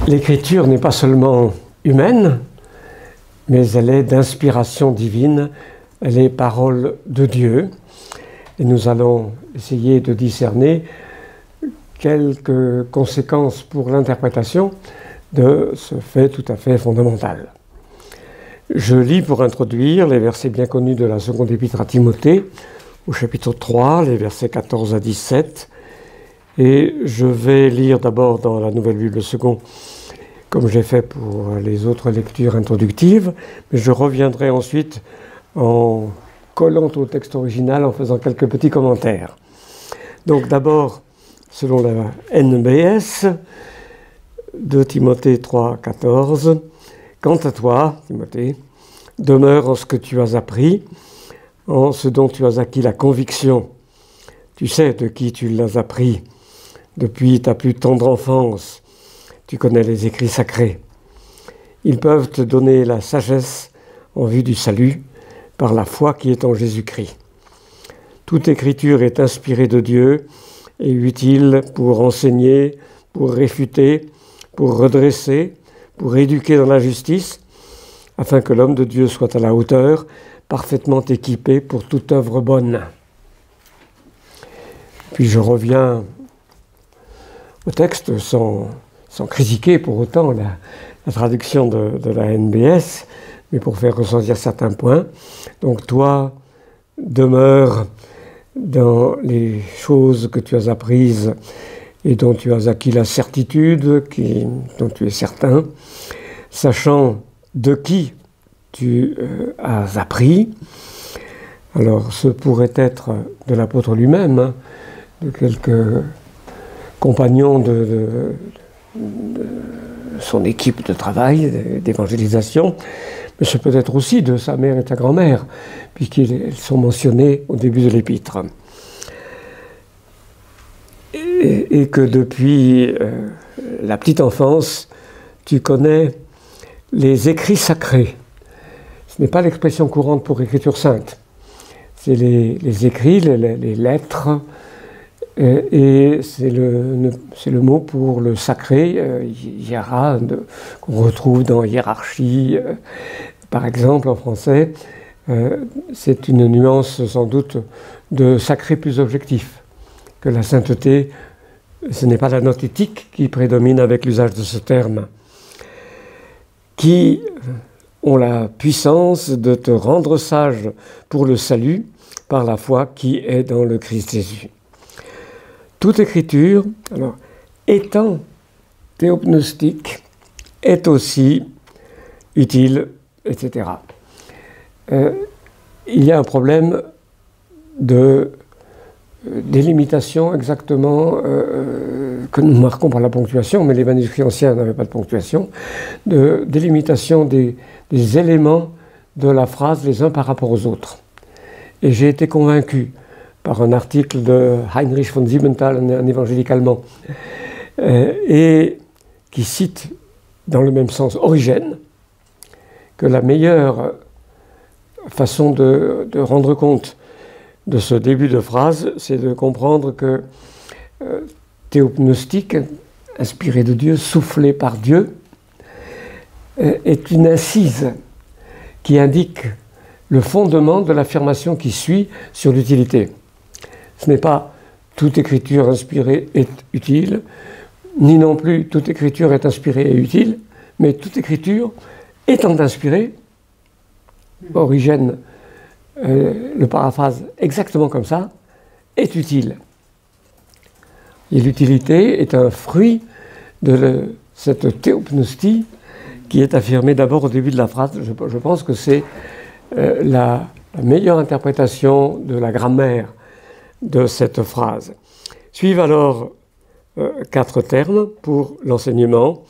L'écriture n'est pas seulement humaine, mais elle est d'inspiration divine, elle est parole de Dieu. Et nous allons essayer de discerner quelques conséquences pour l'interprétation de ce fait tout à fait fondamental. Je lis pour introduire les versets bien connus de la seconde épître à Timothée, au chapitre 3, les versets 14 à 17. Et je vais lire d'abord dans la Nouvelle Bible Second, comme j'ai fait pour les autres lectures introductives, mais je reviendrai ensuite en collant au texte original en faisant quelques petits commentaires. Donc d'abord, selon la NBS, de Timothée 3, 14, « Quant à toi, Timothée, demeure en ce que tu as appris, en ce dont tu as acquis la conviction. Tu sais de qui tu l'as appris depuis ta plus tendre enfance. Tu connais les écrits sacrés. Ils peuvent te donner la sagesse en vue du salut par la foi qui est en Jésus-Christ. Toute écriture est inspirée de Dieu et utile pour enseigner, pour réfuter, pour redresser, pour éduquer dans la justice, afin que l'homme de Dieu soit à la hauteur, parfaitement équipé pour toute œuvre bonne. » Puis je reviens au texte sans critiquer pour autant la traduction de la NBS, mais pour faire ressentir certains points. Donc toi, demeure dans les choses que tu as apprises et dont tu as acquis la certitude, dont tu es certain, sachant de qui tu as appris. Alors ce pourrait être de l'apôtre lui-même, hein, de quelques compagnons de son équipe de travail, d'évangélisation, mais ce peut être aussi de sa mère et de sa grand-mère, puisqu'ils sont mentionnés au début de l'épître. Et que depuis la petite enfance, tu connais les écrits sacrés. Ce n'est pas l'expression courante pour écriture sainte. C'est les écrits, les lettres, et c'est le mot pour le sacré, hiéra, qu'on retrouve dans hiérarchie, par exemple en français. C'est une nuance sans doute de sacré plus objectif, que la sainteté, ce n'est pas la note éthique qui prédomine avec l'usage de ce terme, qui ont la puissance de te rendre sage pour le salut par la foi qui est dans le Christ Jésus. Toute écriture, alors, étant théopneustique, est aussi utile, etc. Il y a un problème de délimitation exactement que nous marquons par la ponctuation, mais les manuscrits anciens n'avaient pas de ponctuation, de délimitation des éléments de la phrase les uns par rapport aux autres. Et j'ai été convaincu par un article de Heinrich von Siebenthal, un évangélique allemand, et qui cite dans le même sens Origène, que la meilleure façon de rendre compte de ce début de phrase, c'est de comprendre que théopneustique, inspiré de Dieu, soufflé par Dieu, est une incise qui indique le fondement de l'affirmation qui suit sur l'utilité. Ce n'est pas toute écriture inspirée est utile, ni non plus toute écriture est inspirée et utile, mais toute écriture étant inspirée, Origène le paraphrase exactement comme ça, est utile. Et l'utilité est un fruit de cette théopneustie qui est affirmée d'abord au début de la phrase. Je pense que c'est la meilleure interprétation de la grammaire de cette phrase. Suivent alors 4 termes pour l'enseignement,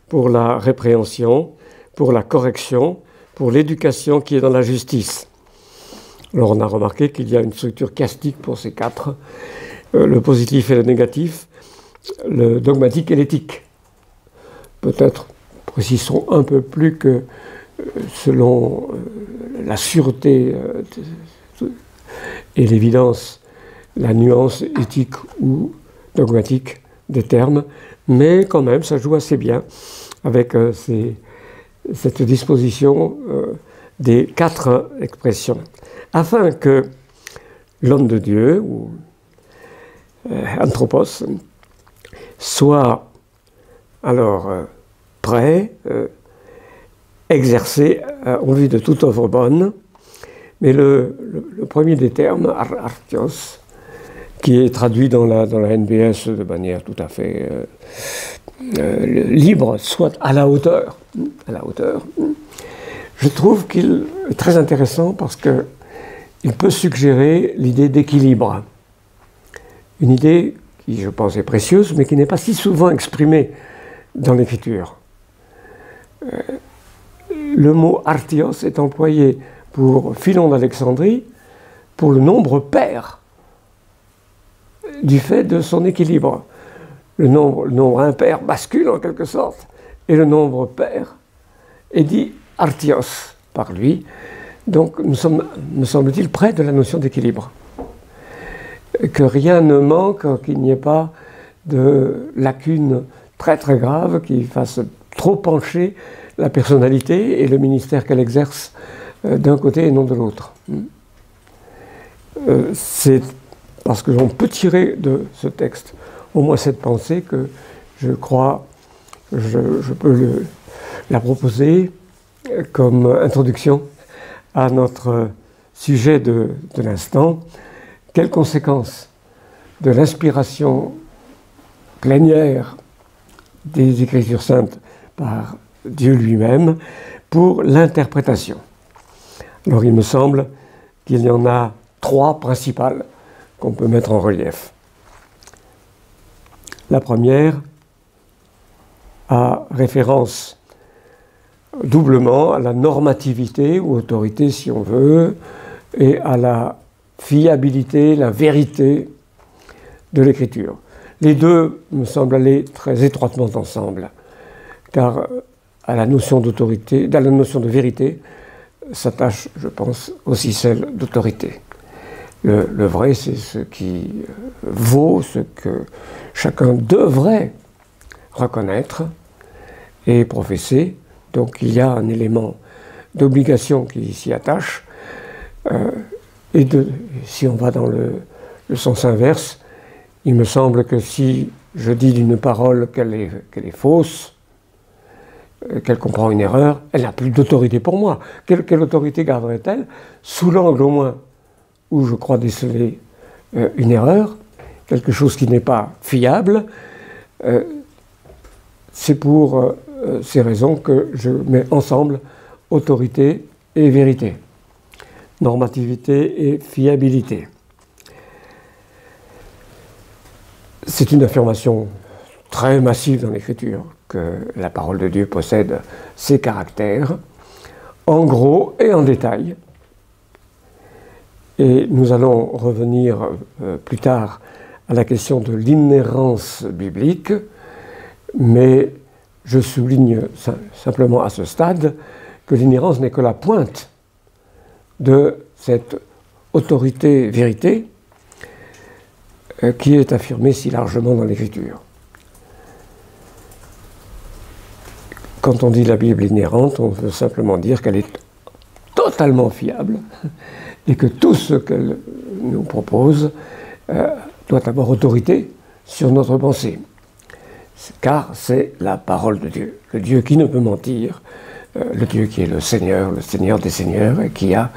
pour la répréhension, pour la correction, pour l'éducation qui est dans la justice. Alors on a remarqué qu'il y a une structure chiastique pour ces 4, le positif et le négatif, le dogmatique et l'éthique. Peut-être précisons un peu plus que selon la sûreté et l'évidence, la nuance éthique ou dogmatique des termes, mais quand même, ça joue assez bien avec cette disposition des 4 expressions, afin que l'homme de Dieu, ou anthropos, soit alors prêt, exercé en vue de toute œuvre bonne. Mais le premier des termes, artios, qui est traduit dans la NBS de manière tout à fait libre, soit à la hauteur. Je trouve qu'il est très intéressant parce qu'il peut suggérer l'idée d'équilibre. Une idée qui, je pense, est précieuse, mais qui n'est pas si souvent exprimée dans l'écriture. Le mot artios est employé pour Philon d'Alexandrie pour le nombre pair, du fait de son équilibre. Le nombre impair bascule en quelque sorte, et le nombre pair est dit artios par lui. Donc nous sommes, me semble-t-il, près de la notion d'équilibre. Que rien ne manque, qu'il n'y ait pas de lacunes très très graves qui fassent trop pencher la personnalité et le ministère qu'elle exerce d'un côté et non de l'autre. C'est parce que l'on peut tirer de ce texte au moins cette pensée que je crois, je peux la proposer comme introduction à notre sujet de l'instant. Quelles conséquences de l'inspiration plénière des Écritures saintes par Dieu lui-même pour l'interprétation? Alors il me semble qu'il y en a 3 principales qu'on peut mettre en relief. La première a référence doublement à la normativité ou autorité si on veut, et à la fiabilité, la vérité de l'écriture. Les deux me semblent aller très étroitement ensemble, car à la notion d'autorité, à la notion de vérité, s'attache, je pense, aussi celle d'autorité. Le vrai, c'est ce qui vaut, ce que chacun devrait reconnaître et professer. Donc il y a un élément d'obligation qui s'y attache. Et si on va dans le sens inverse, il me semble que si je dis d'une parole qu'elle est fausse, qu'elle comprend une erreur, elle n'a plus d'autorité pour moi. Quelle autorité garderait-elle? Sous l'angle au moins où je crois déceler une erreur, quelque chose qui n'est pas fiable, c'est pour ces raisons que je mets ensemble autorité et vérité, normativité et fiabilité. C'est une affirmation très massive dans l'Écriture que la parole de Dieu possède ces caractères, en gros et en détail. Et nous allons revenir plus tard à la question de l'inhérence biblique, mais je souligne simplement à ce stade que l'inhérence n'est que la pointe de cette autorité-vérité qui est affirmée si largement dans l'Écriture. Quand on dit la Bible inhérente, on veut simplement dire qu'elle est totalement fiable et que tout ce qu'elle nous propose doit avoir autorité sur notre pensée. Car c'est la parole de Dieu, le Dieu qui ne peut mentir, le Dieu qui est le Seigneur des Seigneurs, et qui a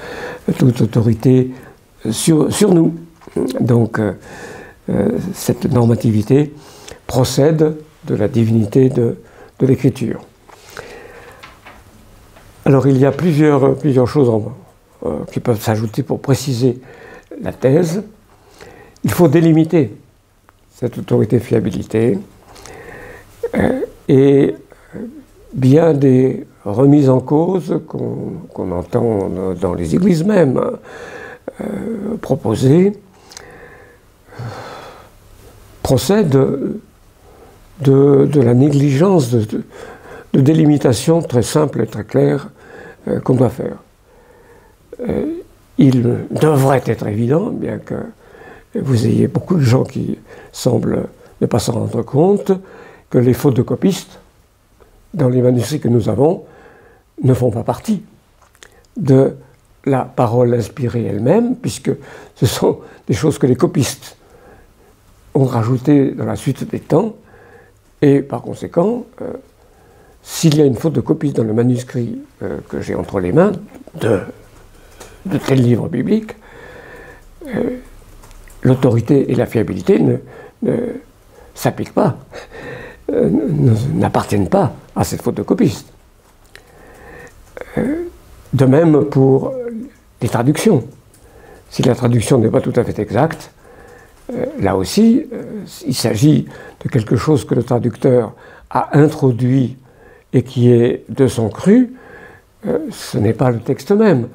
toute autorité sur nous. Donc, cette normativité procède de la divinité de l'Écriture. Alors, il y a plusieurs choses qui peuvent s'ajouter pour préciser la thèse. Il faut délimiter cette autorité-fiabilité et bien des remises en cause qu'on entend dans les églises même proposées procèdent de la négligence de délimitation très simple et très claire qu'on doit faire. Il devrait être évident, bien que vous ayez beaucoup de gens qui semblent ne pas se rendre compte que les fautes de copistes, dans les manuscrits que nous avons, ne font pas partie de la parole inspirée elle-même, puisque ce sont des choses que les copistes ont rajoutées dans la suite des temps, et par conséquent, s'il y a une faute de copiste dans le manuscrit que j'ai entre les mains de tel livre biblique, l'autorité et la fiabilité ne s'appliquent pas, n'appartiennent pas à cette faute de copiste. De même pour les traductions. Si la traduction n'est pas tout à fait exacte, là aussi, il s'agit de quelque chose que le traducteur a introduit et qui est de son cru, ce n'est pas le texte même.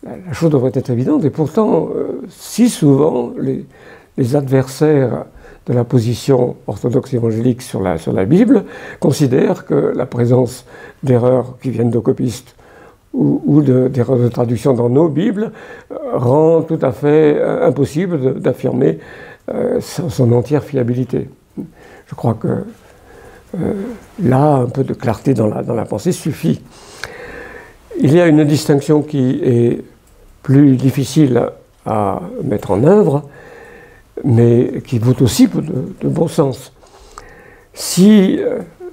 La chose devrait être évidente, et pourtant, si souvent, les adversaires de la position orthodoxe évangélique sur la Bible considèrent que la présence d'erreurs qui viennent de copistes ou d'erreurs de traduction dans nos Bibles rend tout à fait impossible d'affirmer son entière fiabilité. Je crois que là, un peu de clarté dans la pensée suffit. Il y a une distinction qui est plus difficile à mettre en œuvre, mais qui vaut aussi de bon sens. Si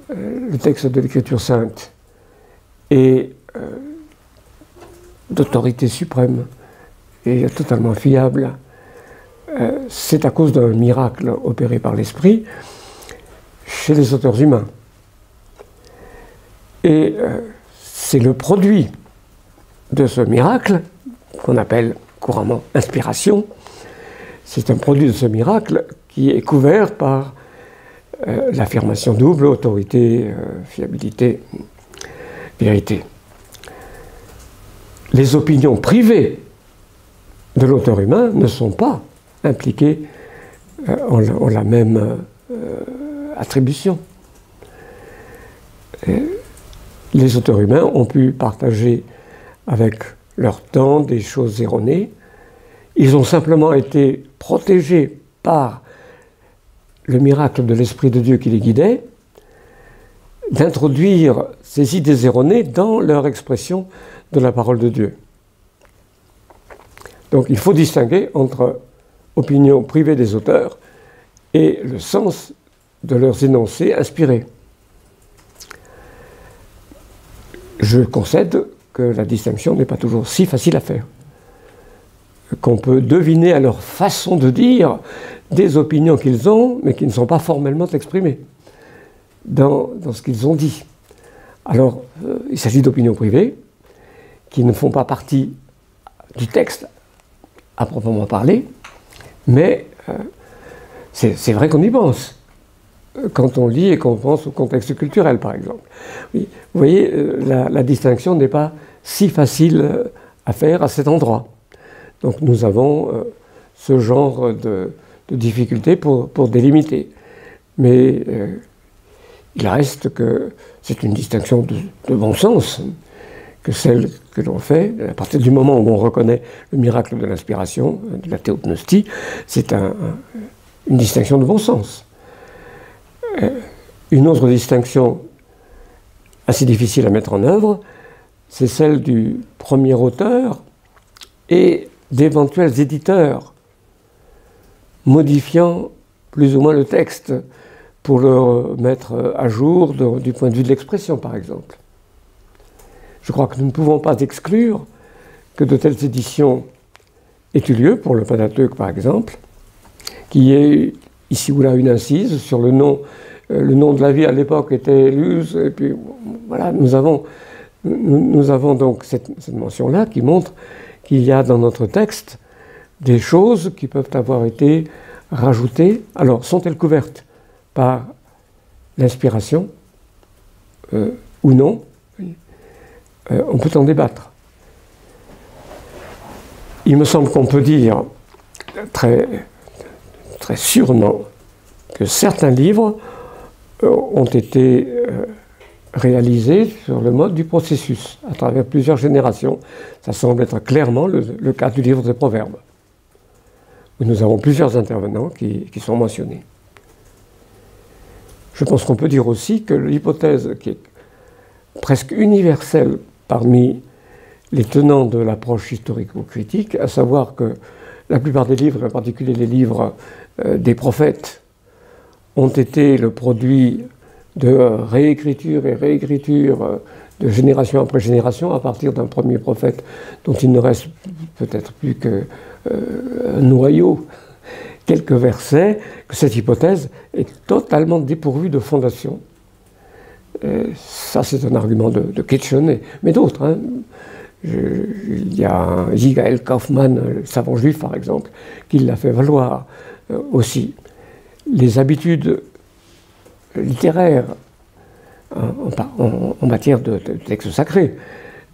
le texte de l'Écriture sainte est d'autorité suprême et totalement fiable, c'est à cause d'un miracle opéré par l'Esprit chez les auteurs humains. Et c'est le produit de ce miracle, qu'on appelle couramment inspiration, c'est un produit de ce miracle qui est couvert par l'affirmation double, autorité, fiabilité, vérité. Les opinions privées de l'auteur humain ne sont pas impliquées en la même attribution. Les auteurs humains ont pu partager avec leur temps des choses erronées. Ils ont simplement été protégés par le miracle de l'Esprit de Dieu qui les guidait, d'introduire ces idées erronées dans leur expression de la parole de Dieu. Donc il faut distinguer entre opinion privée des auteurs et le sens de leurs énoncés inspirés. Je concède que la distinction n'est pas toujours si facile à faire, qu'on peut deviner à leur façon de dire des opinions qu'ils ont, mais qui ne sont pas formellement exprimées dans ce qu'ils ont dit. Alors, il s'agit d'opinions privées qui ne font pas partie du texte à proprement parler, mais c'est vrai qu'on y pense quand on lit et qu'on pense au contexte culturel, par exemple. Oui, vous voyez, la distinction n'est pas si facile à faire à cet endroit. Donc nous avons ce genre de difficultés pour délimiter. Mais il reste que c'est une distinction de bon sens que celle que l'on fait. À partir du moment où on reconnaît le miracle de l'inspiration, de la théopnostie, c'est une distinction de bon sens. Une autre distinction assez difficile à mettre en œuvre, c'est celle du premier auteur et d'éventuels éditeurs modifiant plus ou moins le texte pour le mettre à jour du point de vue de l'expression, par exemple. Je crois que nous ne pouvons pas exclure que de telles éditions aient eu lieu, pour le Pentateuque par exemple, qui est ici ou là une incise sur le nom de la vie à l'époque était Luz, et puis voilà, nous avons donc cette mention-là qui montre qu'il y a dans notre texte des choses qui peuvent avoir été rajoutées. Alors, sont-elles couvertes par l'inspiration ou non? On peut en débattre. Il me semble qu'on peut dire très, très sûrement que certains livres ont été réalisés sur le mode du processus, à travers plusieurs générations. Ça semble être clairement le cas du livre des Proverbes, où nous avons plusieurs intervenants qui sont mentionnés. Je pense qu'on peut dire aussi que l'hypothèse qui est presque universelle parmi les tenants de l'approche historico-critique, à savoir que la plupart des livres, en particulier les livres des prophètes, ont été le produit de réécriture et réécriture de génération après génération à partir d'un premier prophète dont il ne reste peut-être plus qu'un noyau, quelques versets, que cette hypothèse est totalement dépourvue de fondation. Ça, c'est un argument de Kitchen, mais d'autres. Hein. Il y a Yigael Kaufmann, le savant juif par exemple, qui l'a fait valoir aussi. Les habitudes littéraires en matière de textes sacrés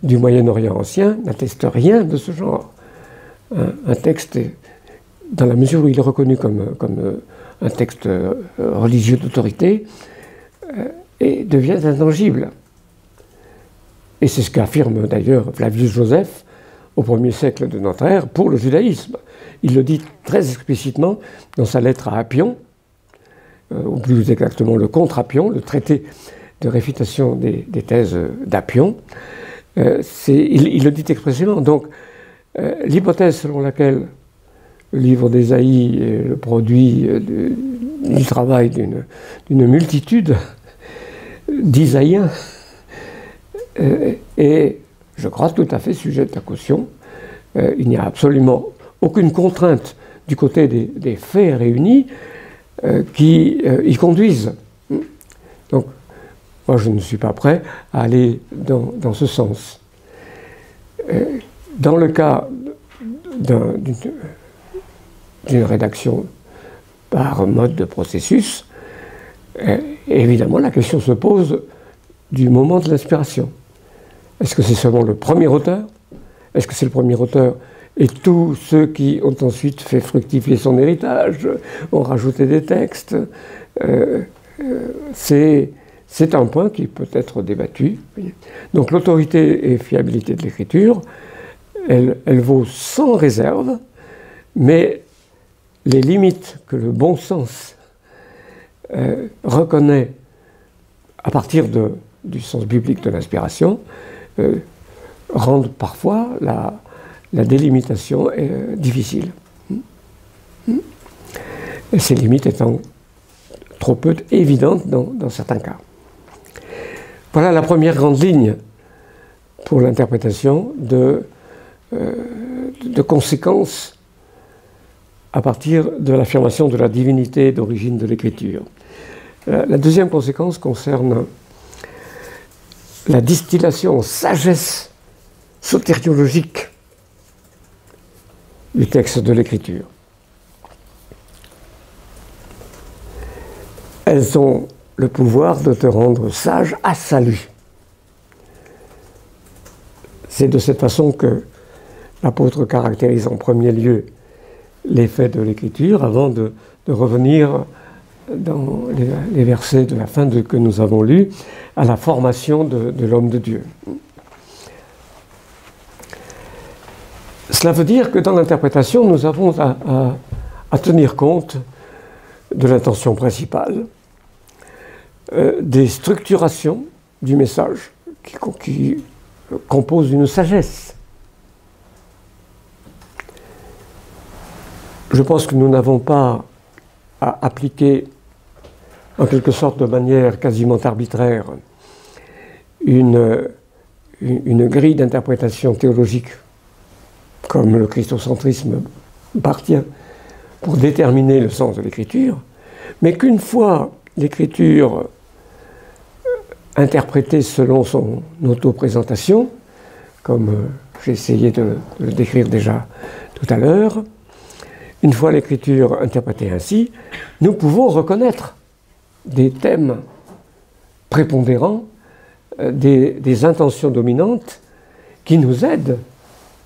du Moyen-Orient ancien n'attestent rien de ce genre. Un texte, dans la mesure où il est reconnu comme un texte religieux d'autorité, et devient intangible. Et c'est ce qu'affirme d'ailleurs Flavius Joseph au 1er siècle de notre ère pour le judaïsme. Il le dit très explicitement dans sa lettre à Appion, ou plus exactement le Contre Appion, le traité de réfutation des thèses d'Appion. Il le dit expressément. Donc, l'hypothèse selon laquelle le livre d'Ésaïe est le produit du travail d'une multitude d'Isaïens est, je crois, tout à fait sujette à caution. Il n'y a absolument aucune contrainte du côté des faits réunis qui y conduisent. Donc, moi, je ne suis pas prêt à aller dans ce sens. Dans le cas d'une rédaction par mode de processus, évidemment, la question se pose du moment de l'inspiration. Est-ce que c'est seulement le premier auteur? Est-ce que c'est le premier auteur et tous ceux qui ont ensuite fait fructifier son héritage, ont rajouté des textes? C'est un point qui peut être débattu. Donc l'autorité et fiabilité de l'écriture, elle vaut sans réserve, mais les limites que le bon sens reconnaît à partir du sens biblique de l'inspiration rendent parfois la délimitation difficile. Et ces limites étant trop peu évidentes dans certains cas. Voilà la première grande ligne pour l'interprétation de conséquences à partir de l'affirmation de la divinité d'origine de l'écriture. La deuxième conséquence concerne la distillation en sagesse sotériologique du texte de l'écriture. Elles ont le pouvoir de te rendre sage à salut. C'est de cette façon que l'apôtre caractérise en premier lieu l'effet de l'écriture avant de revenir dans les versets de la fin que nous avons lus à la formation de l'homme de Dieu. Cela veut dire que dans l'interprétation, nous avons à tenir compte de l'intention principale, des structurations du message qui composent une sagesse. Je pense que nous n'avons pas à appliquer en quelque sorte de manière quasiment arbitraire une grille d'interprétation théologique comme le christocentrisme barthien pour déterminer le sens de l'écriture, mais qu'une fois l'écriture interprétée selon son auto-présentation, comme j'ai essayé de le décrire déjà tout à l'heure, une fois l'écriture interprétée ainsi, nous pouvons reconnaître des thèmes prépondérants, des intentions dominantes qui nous aident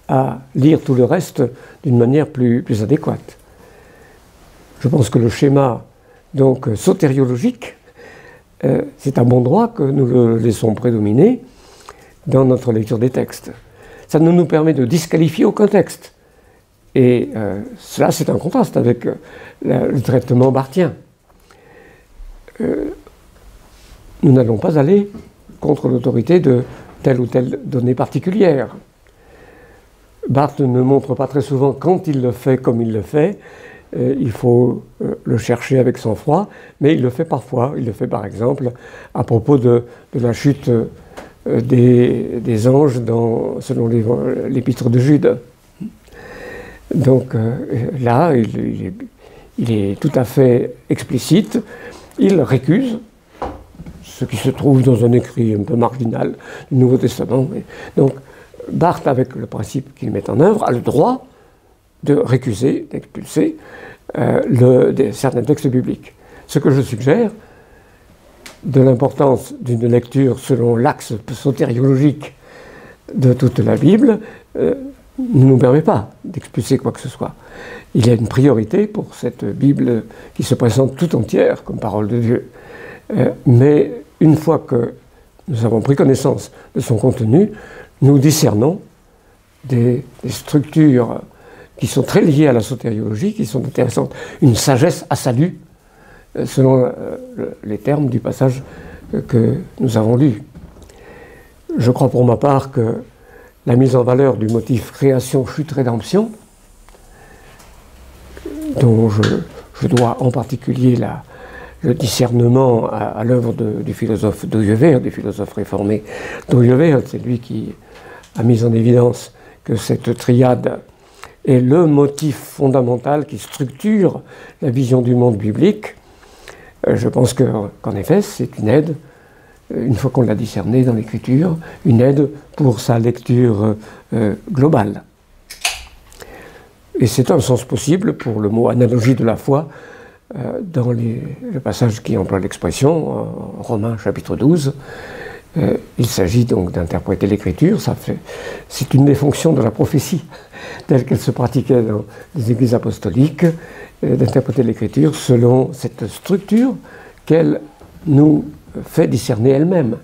à lire tout le reste d'une manière plus adéquate. Je pense que le schéma donc sotériologique, c'est à bon droit que nous le laissons prédominer dans notre lecture des textes. Ça ne nous permet de disqualifier aucun texte. Et cela, c'est un contraste avec le traitement barthien. nous n'allons pas aller contre l'autorité de telle ou telle donnée particulière. Barthes ne montre pas très souvent quand il le fait comme il le fait. Il faut le chercher avec sang-froid, mais il le fait parfois. Il le fait par exemple à propos de la chute des anges selon l'épître de Jude. Donc là, il est tout à fait explicite. Il récuse ce qui se trouve dans un écrit un peu marginal du Nouveau Testament. Donc Barthes, avec le principe qu'il met en œuvre, a le droit de récuser, d'expulser certains textes bibliques. Ce que je suggère, de l'importance d'une lecture selon l'axe sotériologique de toute la Bible, ne nous permet pas d'expulser quoi que ce soit. Il y a une priorité pour cette Bible qui se présente tout entière comme parole de Dieu. Mais une fois que nous avons pris connaissance de son contenu, nous discernons des structures qui sont très liées à la sotériologie, qui sont intéressantes, une sagesse à salut, selon les termes du passage que nous avons lu. Je crois pour ma part que la mise en valeur du motif création, chute, rédemption, dont je dois en particulier le discernement à l'œuvre du philosophe Dooyeweerd, du philosophe réformé Dooyeweerd, c'est lui qui a mis en évidence que cette triade est le motif fondamental qui structure la vision du monde biblique. Je pense qu'en effet, c'est une aide, une fois qu'on l'a discerné dans l'Écriture, une aide pour sa lecture globale. Et c'est un sens possible pour le mot analogie de la foi dans le passage qui emploie l'expression, en Romains chapitre 12. Il s'agit donc d'interpréter l'Écriture, c'est une des fonctions de la prophétie, telle qu'elle se pratiquait dans les églises apostoliques, d'interpréter l'Écriture selon cette structure qu'elle nous fait discerner elle-même.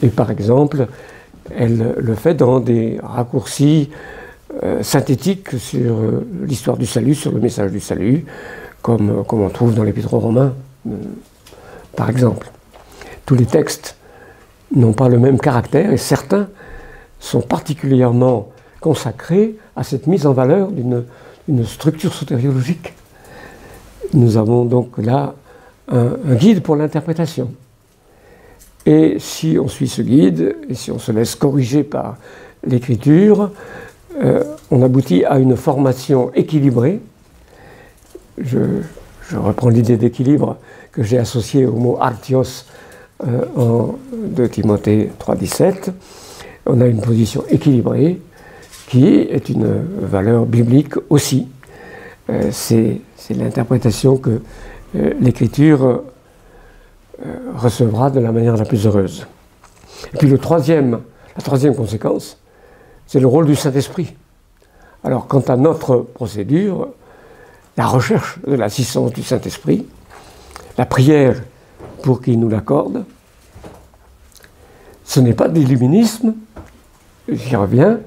Et par exemple, elle le fait dans des raccourcis synthétiques sur l'histoire du salut, sur le message du salut, comme on trouve dans l'Épître aux Romains, par exemple. Tous les textes n'ont pas le même caractère et certains sont particulièrement consacrés à cette mise en valeur d'une structure sotériologique. Nous avons donc là un guide pour l'interprétation. Et si on suit ce guide, et si on se laisse corriger par l'Écriture, on aboutit à une formation équilibrée. Je reprends l'idée d'équilibre que j'ai associée au mot artios de Timothée 3,17. On a une position équilibrée qui est une valeur biblique aussi. C'est l'interprétation que l'Écriture recevra de la manière la plus heureuse. Et puis la troisième conséquence, c'est le rôle du Saint-Esprit. Alors quant à notre procédure, la recherche de l'assistance du Saint-Esprit, la prière pour qu'il nous l'accorde, ce n'est pas d'illuminisme, j'y reviens,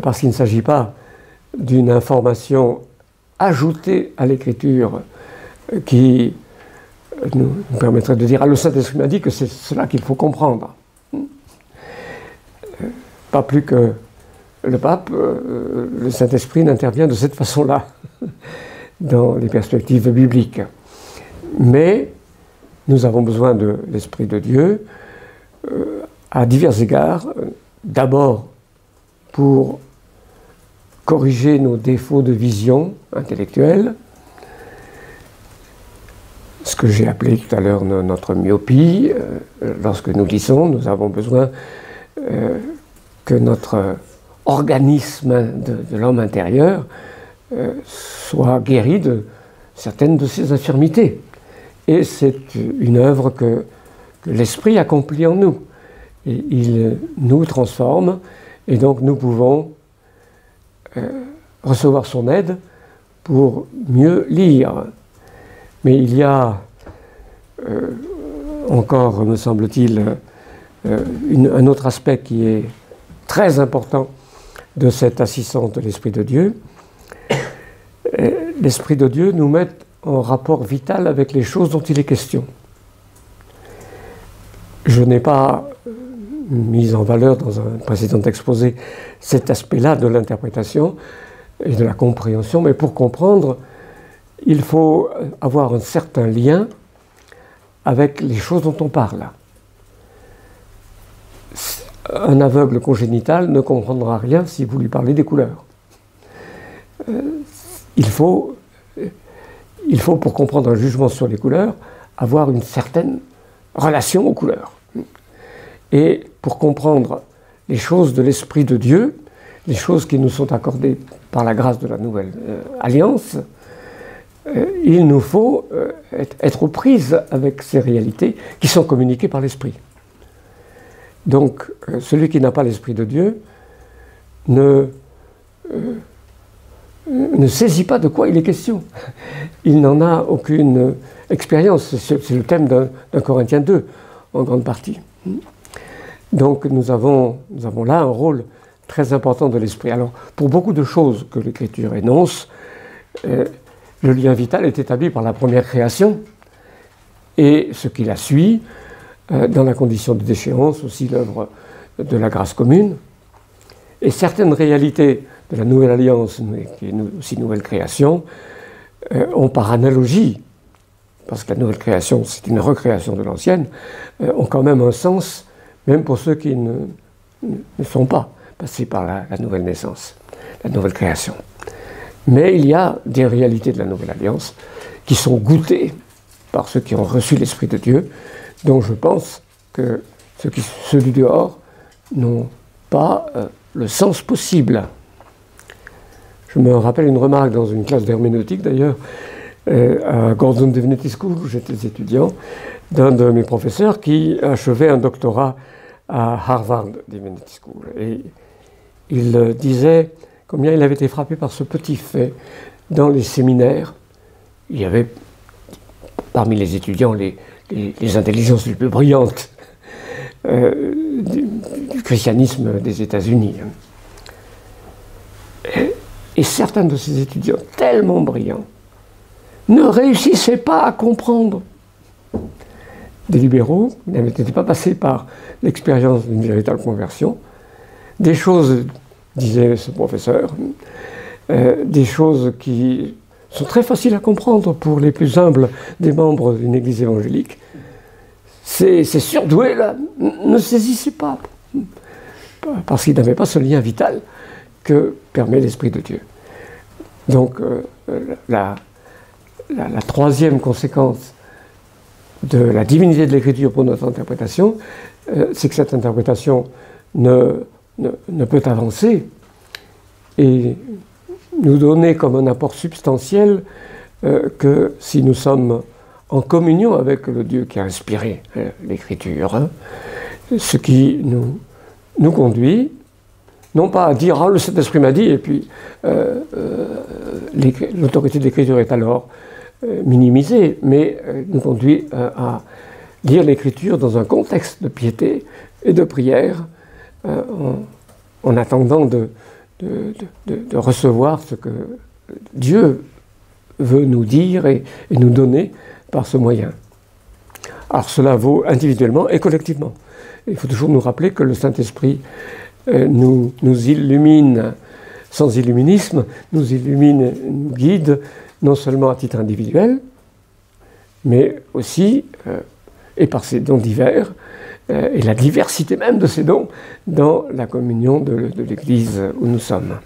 parce qu'il ne s'agit pas d'une information ajoutée à l'Écriture qui nous permettrait de dire « Ah, le Saint-Esprit m'a dit que c'est cela qu'il faut comprendre ». Pas plus que le pape, le Saint-Esprit n'intervient de cette façon-là dans les perspectives bibliques. Mais nous avons besoin de l'Esprit de Dieu à divers égards, d'abord pour corriger nos défauts de vision intellectuelle, ce que j'ai appelé tout à l'heure notre myopie. Lorsque nous lisons, nous avons besoin que notre organisme de l'homme intérieur soit guéri de certaines de ses infirmités. Et c'est une œuvre que l'Esprit accomplit en nous. Et il nous transforme, et donc nous pouvons recevoir son aide pour mieux lire. Mais il y a encore, me semble-t-il, un autre aspect qui est très important de cette assistance de l'Esprit de Dieu. L'Esprit de Dieu nous met en rapport vital avec les choses dont il est question. Je n'ai pas mis en valeur dans un précédent exposé cet aspect-là de l'interprétation et de la compréhension, mais pour comprendre, il faut avoir un certain lien avec les choses dont on parle. Un aveugle congénital ne comprendra rien si vous lui parlez des couleurs. Il faut, pour comprendre un jugement sur les couleurs, avoir une certaine relation aux couleurs. Et pour comprendre les choses de l'Esprit de Dieu, les choses qui nous sont accordées par la grâce de la Nouvelle Alliance, il nous faut être aux prises avec ces réalités qui sont communiquées par l'Esprit. Donc, celui qui n'a pas l'Esprit de Dieu ne saisit pas de quoi il est question. Il n'en a aucune expérience. C'est le thème d'un Corinthiens 2, en grande partie. Donc, nous avons là un rôle très important de l'Esprit. Alors, pour beaucoup de choses que l'Écriture énonce, le lien vital est établi par la première création et ce qui la suit, dans la condition de déchéance, aussi l'œuvre de la grâce commune. Et certaines réalités de la Nouvelle Alliance, qui est aussi Nouvelle Création, ont par analogie, parce que la Nouvelle Création, c'est une recréation de l'Ancienne, ont quand même un sens, même pour ceux qui ne sont pas passés par la Nouvelle Naissance, la Nouvelle Création. Mais il y a des réalités de la Nouvelle Alliance qui sont goûtées par ceux qui ont reçu l'Esprit de Dieu, dont je pense que ceux du dehors n'ont pas le sens possible. Je me rappelle une remarque dans une classe d'herméneutique d'ailleurs, à Gordon Divinity School, où j'étais étudiant, d'un de mes professeurs qui achevait un doctorat à Harvard Divinity School. Et il disait combien il avait été frappé par ce petit fait. Dans les séminaires, il y avait parmi les étudiants les intelligences les plus brillantes du christianisme des États-Unis. Et certains de ces étudiants, tellement brillants, ne réussissaient pas à comprendre. Des libéraux n'étaient pas passés par l'expérience d'une véritable conversion. Des choses, disait ce professeur, des choses qui sont très faciles à comprendre pour les plus humbles des membres d'une église évangélique. Ces surdoués-là ne saisissaient pas, parce qu'ils n'avaient pas ce lien vital que permet l'Esprit de Dieu. Donc, la troisième conséquence de la divinité de l'Écriture pour notre interprétation, c'est que cette interprétation ne peut avancer et nous donner comme un apport substantiel que si nous sommes en communion avec le Dieu qui a inspiré l'Écriture, hein, ce qui nous conduit, non pas à dire « Ah, le Saint-Esprit m'a dit » et puis l'autorité de l'Écriture est alors minimisée, mais nous conduit à lire l'Écriture dans un contexte de piété et de prière en attendant de recevoir ce que Dieu veut nous dire et nous donner par ce moyen. Alors cela vaut individuellement et collectivement. Il faut toujours nous rappeler que le Saint-Esprit nous illumine sans illuminisme, nous illumine, nous guide, non seulement à titre individuel, mais aussi, et par ses dons divers, et la diversité même de ces dons dans la communion de l'Église où nous sommes.